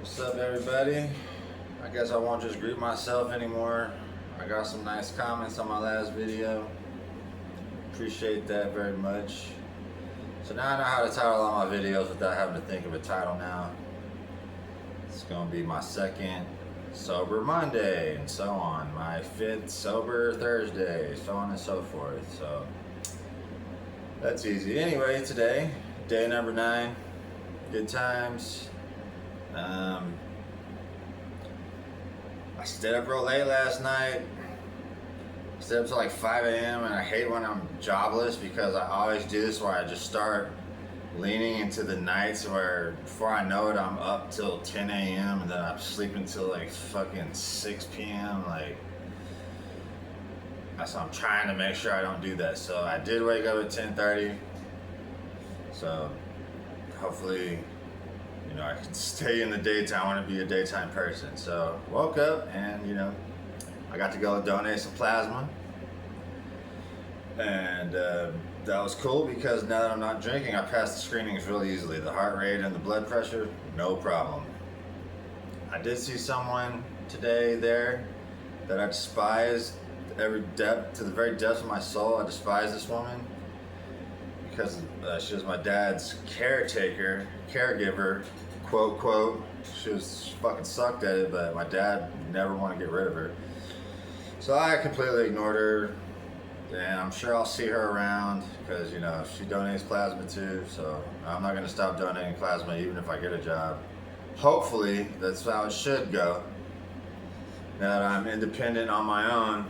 What's up, everybody? I guess I won't just greet myself anymore. I got some nice comments on my last video. Appreciate that very much. So now I know how to title all my videos without having to think of a title now. It's gonna be my second Sober Monday and so on. My fifth Sober Thursday, so on and so forth. So that's easy. Anyway, today, day number 9. Good times. I stayed up real late last night. Stayed up till like 5 a.m. and I hate when I'm jobless because I always do this where I just start leaning into the nights where before I know it I'm up till 10 a.m. and then I'm sleeping till like fucking 6 p.m. Like, so I'm trying to make sure I don't do that. So I did wake up at 10:30. So hopefully, you know, I can stay in the daytime. I want to be a daytime person. So woke up and, you know, I got to go donate some plasma. And that was cool because now that I'm not drinking, I passed the screenings really easily. The heart rate and the blood pressure, no problem. I did see someone today there that I despise to the very depths of my soul. I despise this woman because she was my dad's caregiver, quote, quote. She fucking sucked at it, but my dad never wanted to get rid of her. So I completely ignored her, and I'm sure I'll see her around because, you know, she donates plasma too, so I'm not going to stop donating plasma even if I get a job. Hopefully, that's how it should go. Now that I'm independent on my own,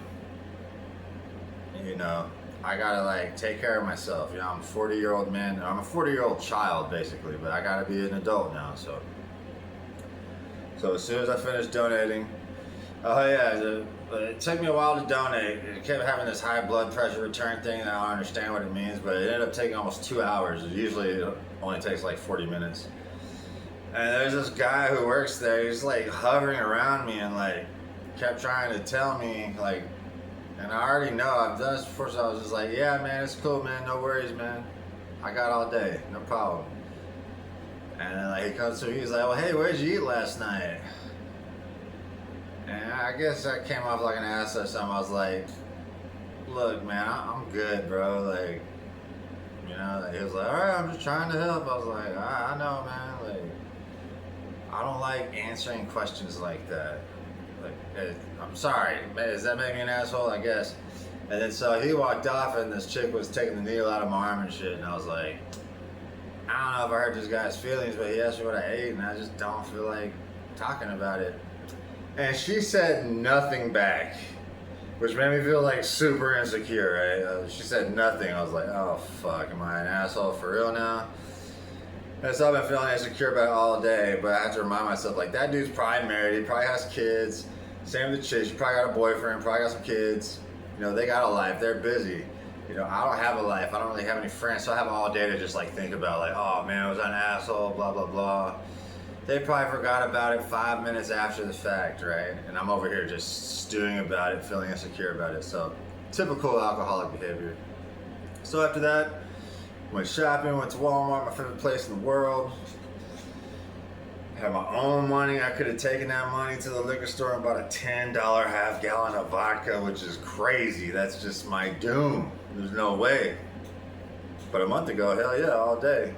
you know, I gotta like take care of myself. You know, I'm a 40-year-old man. I'm a 40-year-old child basically, but I gotta be an adult now. So as soon as I finish donating, oh yeah, it took me a while to donate. It kept having this high blood pressure return thing, and I don't understand what it means, but it ended up taking almost 2 hours. Usually it only takes like 40 minutes. And there's this guy who works there. He's like hovering around me and like kept trying to tell me like. And I already know, I've done this before, so I was just like, yeah, man, it's cool, man, no worries, man. I got all day, no problem. And then like, he comes to me, he's like, well, hey, where'd you eat last night? And I guess I came off like an ass or something. I was like, look, man, I'm good, bro. Like, you know, like, he was like, all right, I'm just trying to help. I was like, I know, man. Like, I don't like answering questions like that. Like, I'm sorry, does that make me an asshole? I guess. And then so he walked off and this chick was taking the needle out of my arm and shit, and I was like, I don't know if I hurt this guy's feelings, but he asked me what I ate and I just don't feel like talking about it. And she said nothing back, which made me feel like super insecure, right? She said nothing. I was like, oh fuck, am I an asshole for real now? And so I've been feeling insecure about it all day, but I have to remind myself, like, that dude's probably married, he probably has kids. Same with the chick, she probably got a boyfriend, probably got some kids. You know, they got a life, they're busy. You know, I don't have a life, I don't really have any friends, so I have all day to just like think about like, oh man, was I an asshole, blah, blah, blah. They probably forgot about it 5 minutes after the fact, right? And I'm over here just stewing about it, feeling insecure about it. So, typical alcoholic behavior. So after that, went shopping, went to Walmart, my favorite place in the world. Had my own money. I could have taken that money to the liquor store and bought a $10 half gallon of vodka, which is crazy. That's just my doom. There's no way. But a month ago, hell yeah, all day.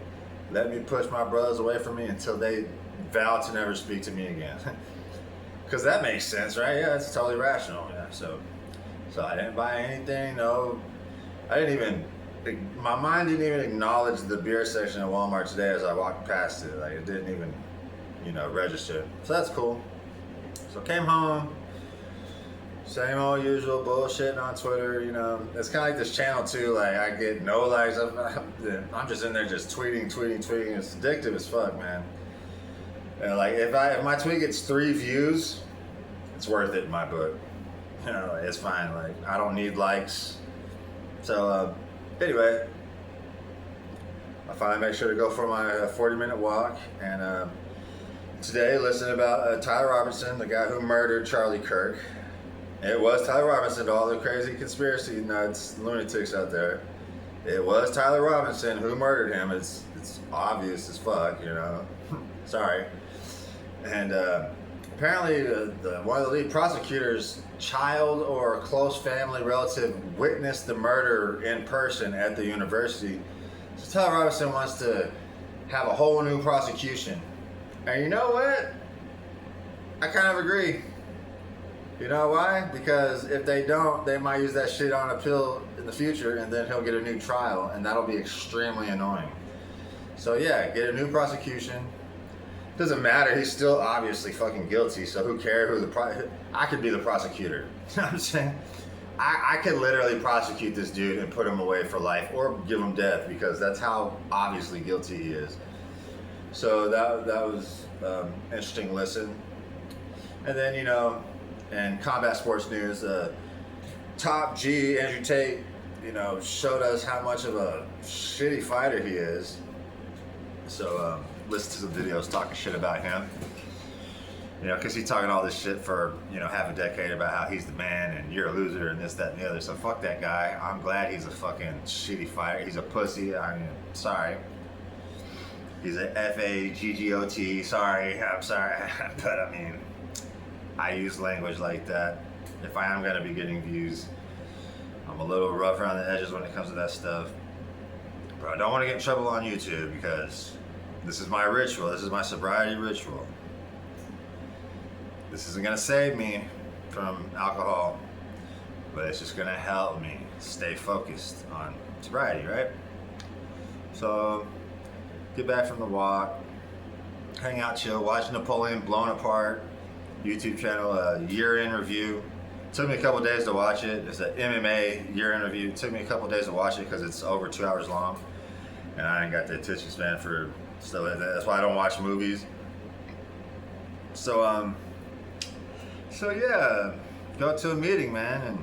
Let me push my brothers away from me until they vow to never speak to me again. Because that makes sense, right? Yeah, it's totally rational. Yeah. So I didn't buy anything. No, I didn't even. My mind didn't even acknowledge the beer section at Walmart today as I walked past it. Like, it didn't even, you know, register. So that's cool. So came home, same old usual bullshitting on Twitter, you know. It's kind of like this channel too, like I get no likes. I'm just in there just tweeting. It's addictive as fuck, man. And like if my tweet gets 3 views, it's worth it in my book. You know, it's fine. Like, I don't need likes. So, anyway, I finally make sure to go for my 40-minute walk, and today listen about Tyler Robinson, the guy who murdered Charlie Kirk. It was Tyler Robinson to all the crazy conspiracy nuts, lunatics out there. It was Tyler Robinson who murdered him. It's obvious as fuck, you know. Sorry. And apparently, one of the lead prosecutors' child or a close family relative witnessed the murder in person at the university. So Tyler Robinson wants to have a whole new prosecution. And you know what? I kind of agree. You know why? Because if they don't, they might use that shit on appeal in the future, and then he'll get a new trial, and that'll be extremely annoying. So yeah, get a new prosecution. Doesn't matter. He's still obviously fucking guilty. So who cares who I could be the prosecutor. You know what I'm saying? I could literally prosecute this dude and put him away for life, or give him death, because that's how obviously guilty he is. So that was interesting listen. And then, you know, in combat sports news, Top G, Andrew Tate, you know, showed us how much of a shitty fighter he is. So listen to some videos talking shit about him. You know, because he's talking all this shit for, you know, half a decade about how he's the man and you're a loser and this, that, and the other. So fuck that guy. I'm glad he's a fucking shitty fighter. He's a pussy. I mean, sorry. He's a F-A-G-G-O-T. Sorry. I'm sorry. But I mean, I use language like that if I am going to be getting views. I'm a little rough around the edges when it comes to that stuff. But I don't want to get in trouble on YouTube, because this is my ritual. This is my sobriety ritual. This isn't going to save me from alcohol, but it's just going to help me stay focused on sobriety, right? So, get back from the walk, hang out, chill, watch Napoleon Blown Apart, YouTube channel, year in review. Took me a couple days to watch it. It's an MMA year in review. Took me a couple days to watch it because it's over 2 hours long, and I ain't got the attention span for stuff like that. That's why I don't watch movies. So yeah, go to a meeting, man, and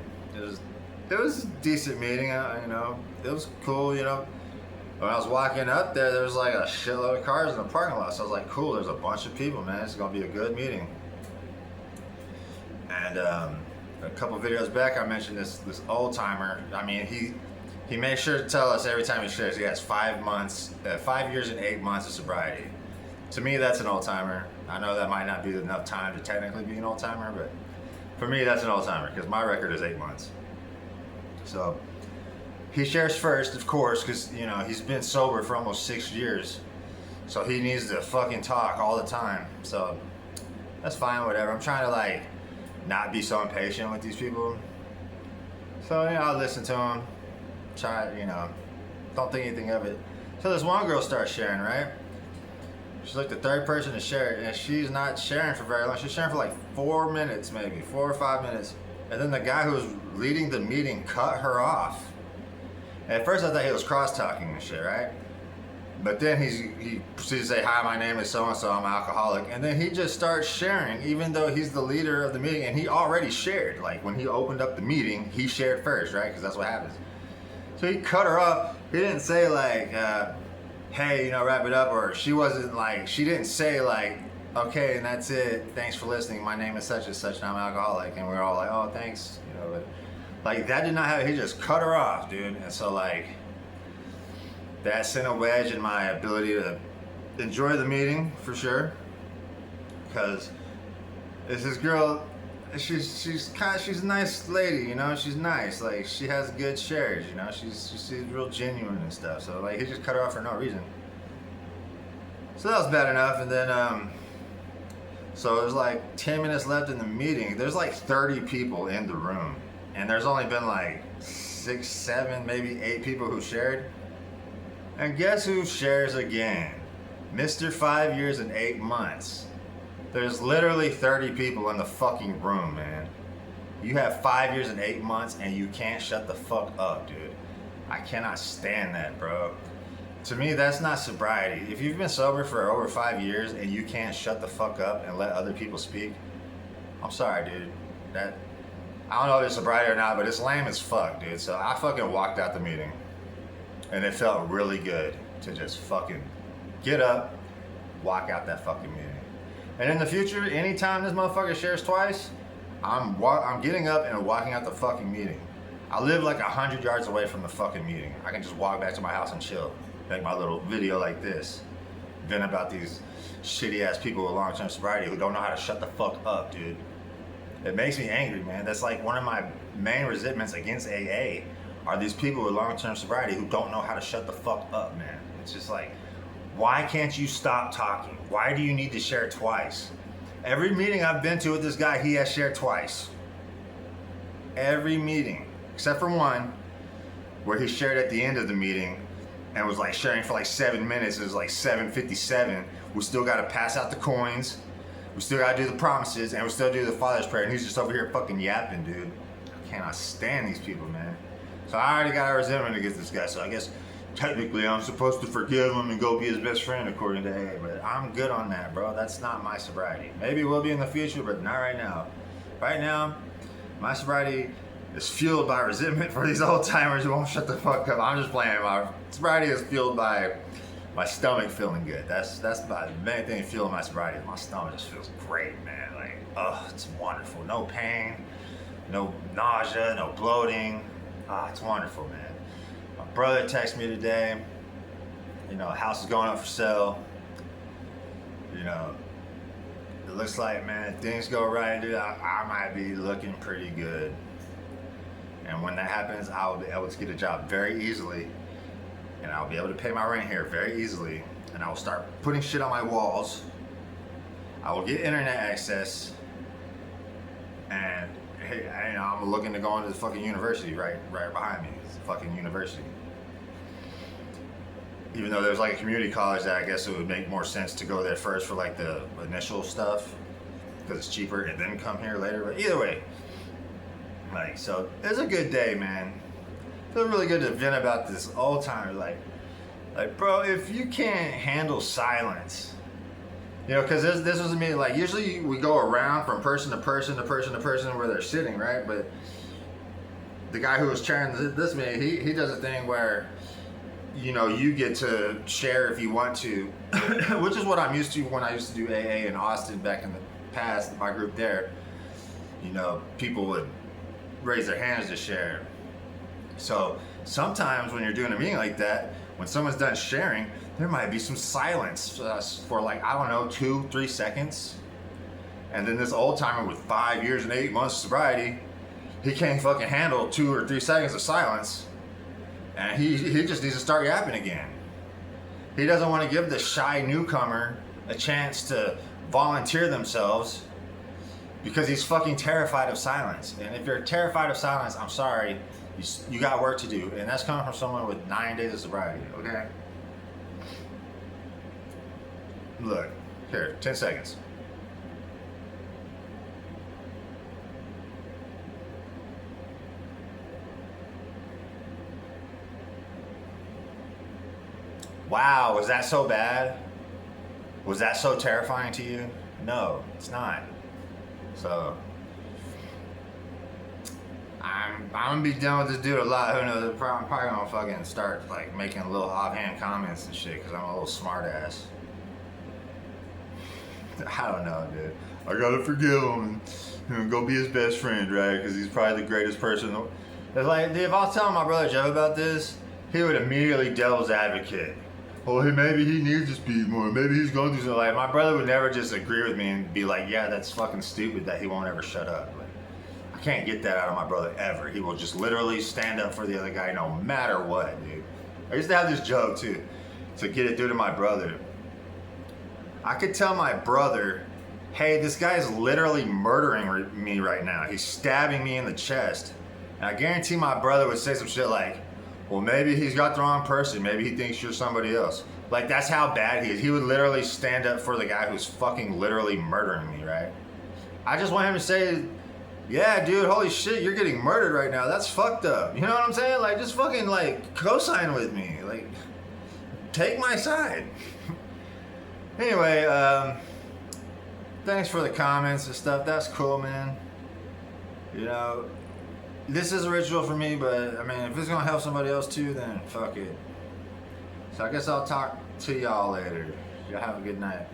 it was a decent meeting. You know, it was cool. You know, when I was walking up there was like a shitload of cars in the parking lot. So I was like, cool. There's a bunch of people, man. It's gonna be a good meeting. And a couple videos back, I mentioned this old timer. I mean, he makes sure to tell us every time he shares he has 5 years and 8 months of sobriety. To me, that's an old timer. I know that might not be enough time to technically be an old timer, but for me, that's an old timer because my record is 8 months. So he shares first, of course, because you know he's been sober for almost 6 years, so he needs to fucking talk all the time. So that's fine, whatever. I'm trying to like not be so impatient with these people. So you know, I'll listen to him. Try, you know, don't think anything of it. So this one girl starts sharing, right? She's like the third person to share it, and she's not sharing for very long. She's sharing for like 4 minutes, maybe 4 or 5 minutes. And then the guy who was leading the meeting cut her off. And at first I thought he was cross-talking and shit, right? But then he proceeds to say, hi, my name is so-and-so, I'm an alcoholic. And then he just starts sharing, even though he's the leader of the meeting, and he already shared. Like when he opened up the meeting, he shared first, right? Because that's what happens. So he cut her off. He didn't say like, hey, you know, wrap it up, or she didn't say like, okay, and that's it, thanks for listening, my name is such and such and I'm an alcoholic, and we're all like, oh, thanks, you know, but like that did not happen. He just cut her off, dude. And so like that sent a wedge in my ability to enjoy the meeting for sure, because it's this girl, she's a nice lady, you know, she's nice, like she has good shares, you know, she's real genuine and stuff. So like he just cut her off for no reason. So that was bad enough. And then so there's like 10 minutes left in the meeting. There's like 30 people in the room, and there's only been like 6, 7, maybe 8 people who shared. And guess who shares again? Mr. 5 years and 8 months. There's literally 30 people in the fucking room, man. You have 5 years and 8 months and you can't shut the fuck up, dude. I cannot stand that, bro. To me, that's not sobriety. If you've been sober for over 5 years and you can't shut the fuck up and let other people speak, I'm sorry, dude. I don't know if it's sobriety or not, but it's lame as fuck, dude. So I fucking walked out the meeting. And it felt really good to just fucking get up, walk out that fucking meeting. And in the future, anytime this motherfucker shares twice, I'm getting up and walking out the fucking meeting. I live like 100 yards away from the fucking meeting. I can just walk back to my house and chill, make my little video like this. vent about these shitty ass people with long-term sobriety who don't know how to shut the fuck up, dude. It makes me angry, man. That's like one of my main resentments against AA are these people with long-term sobriety who don't know how to shut the fuck up, man. It's just like, why can't you stop talking? Why do you need to share twice? Every meeting I've been to with this guy, he has shared twice. Every meeting, except for one, where he shared at the end of the meeting and was like sharing for like 7 minutes. It was like 7:57. We still got to pass out the coins. We still got to do the promises, and we still do the Father's Prayer. And he's just over here fucking yapping, dude. I cannot stand these people, man. So I already got a resentment against this guy. So I guess technically I'm supposed to forgive him and go be his best friend according to AA. But I'm good on that, bro. That's not my sobriety. Maybe it will be in the future, but not right now. Right now, my sobriety is fueled by resentment for these old timers who won't shut the fuck up. I'm just playing. My sobriety is fueled by my stomach feeling good. That's the main thing fueling my sobriety. My stomach just feels great, man. Like, oh, it's wonderful. No pain, no nausea, no bloating. Ah, it's wonderful, man. My brother texted me today. You know, house is going up for sale. You know, it looks like, man, if things go right, dude, I might be looking pretty good. And when that happens, I'll be able to get a job very easily. And I'll be able to pay my rent here very easily. And I will start putting shit on my walls. I will get internet access. And hey, I'm looking to go into the fucking university right behind me. It's a fucking university. Even though there's like a community college that I guess it would make more sense to go there first for like the initial stuff. Because it's cheaper and then come here later. But either way. Like, so it was a good day, man. Feels really good to vent about this old timer. Like, bro, if you can't handle silence, you know, because this was me. Like, usually we go around from person to person to person to person where they're sitting, right? But the guy who was chairing this meeting, he does a thing where, you know, you get to share if you want to, which is what I'm used to when I used to do AA in Austin back in the past. My group there, you know, people would raise their hands to share. So sometimes when you're doing a meeting like that, when someone's done sharing, there might be some silence for like, I don't know, 2-3 seconds. And then this old timer with 5 years and 8 months of sobriety, he can't fucking handle 2 or 3 seconds of silence. And he just needs to start yapping again. He doesn't want to give the shy newcomer a chance to volunteer themselves because he's fucking terrified of silence. And if you're terrified of silence, I'm sorry, you got work to do. And that's coming from someone with 9 days of sobriety, okay? Look, here, 10 seconds. Wow, was that so bad? Was that so terrifying to you? No, it's not. So, I'm gonna be done with this dude a lot. Who knows? I'm probably gonna fucking start like making little offhand comments and shit because I'm a little smart ass. I don't know, dude. I gotta forgive him and go be his best friend, right? Because he's probably the greatest person. It's like, dude, if I was telling my brother Jeff about this, he would immediately devil's advocate. Oh, hey, maybe he needs to speak more. Maybe he's going through something. Like, my brother would never just agree with me and be like, yeah, that's fucking stupid that he won't ever shut up. Like, I can't get that out of my brother ever. He will just literally stand up for the other guy no matter what, dude. I used to have this joke, too, to get it through to my brother. I could tell my brother, hey, this guy's literally murdering me right now. He's stabbing me in the chest. And I guarantee my brother would say some shit like, well, maybe he's got the wrong person. Maybe he thinks you're somebody else. Like, that's how bad he is. He would literally stand up for the guy who's fucking literally murdering me, right? I just want him to say, yeah, dude, holy shit, you're getting murdered right now. That's fucked up. You know what I'm saying? Like, just fucking, like, co-sign with me. Like, take my side. Anyway, thanks for the comments and stuff. That's cool, man. You know, this is a ritual for me, but I mean, if it's gonna help somebody else too, then fuck it. So I guess I'll talk to y'all later. Y'all have a good night.